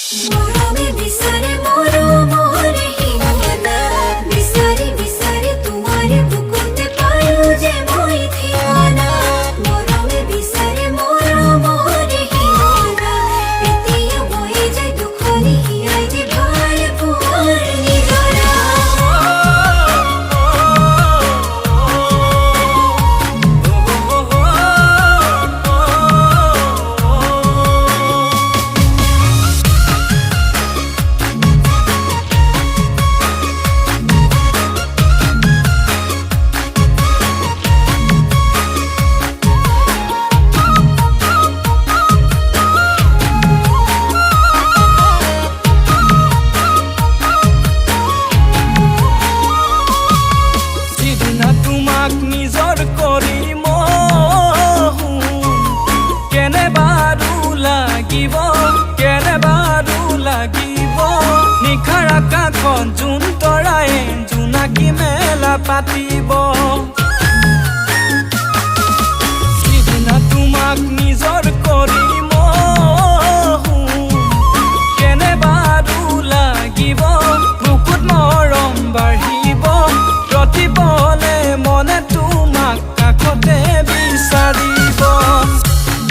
মৰমে বিচাৰে মৰমৰে হিমানা বিচাৰি বিচাৰি তোমাৰে বুকুতে পাৰো যে মই ঠিকনা মৰমে বিচাৰে মৰমৰে হিমানা এতিয়া মই যাই দুখনি হিয়াই যে ভাল পোৱাৰ নিজৰা নিজৰ কৰি কেনে বাৰু লাগিব নিখাৰ আকাশত জোন তৰাই জোনাকী মেলা পাতিব সিদিনা তোমাক নিজৰ কৰি কেনে বাৰু লাগিব বুকুত মৰম বাঢ়িব প্ৰতিপলে মনে তোমাক কাষতে বিচাৰিব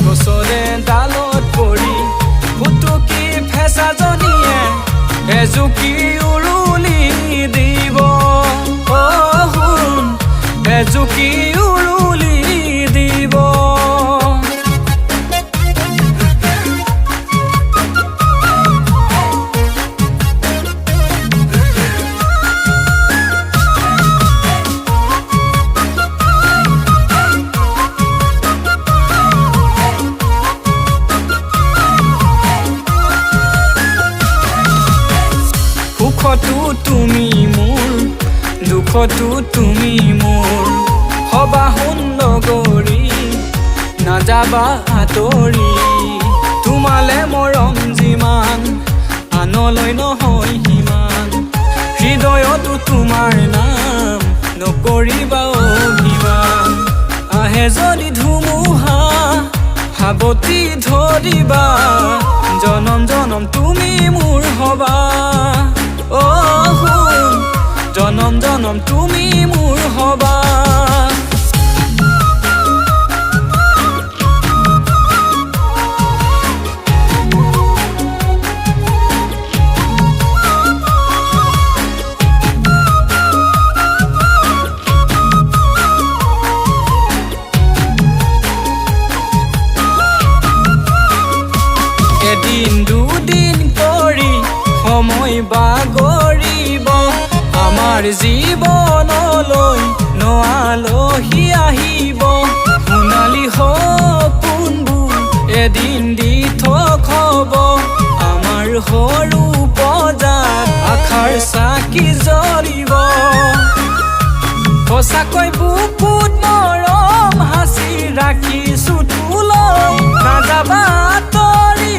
গছৰে ডালত পৰি ফুটুকি ফেঁচাজনীয়ে এজুকি উৰুলি দিব শুন এজুকি উৰুলি দিব সুখতো তুমি মোৰ দুখতো তুমি মোৰ হবা সুন্দৰী নাযাবা আঁতৰি তোমালে মৰম যিমান আনলৈ নহয় সিমান হৃদয়তো তোমাৰ নাম নকৰিবা অভিমান আহে যদি ধুমুহা সাৱটি ধৰিবা জনম জনম তুমি মোৰ হবা শুন জনম জনম তুমি মোৰ হবা এদিন দুদিন কৰি সময় বাগৰিব আমাৰ জীৱনলৈ নআলহী আহিব সোণালী সপোনবোৰ এদিন দি থব আমাৰ সৰু বজাত আশাৰ চাকি জ্বলিব সঁচাকৈ বুকুত মৰম সাঁচি ৰাখিছো তোলৈ নাযাবা আঁতৰি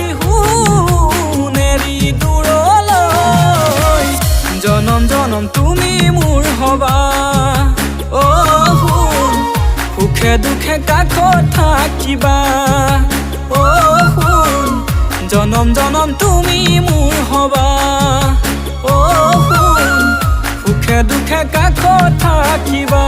জনম জনম তুমি মোৰ হবা শুন সুখে দুখে কাষত থাকিবা শুন জনম জনম তুমি মোৰ হবা শুন সুখে দুখে কাষত থাকিবা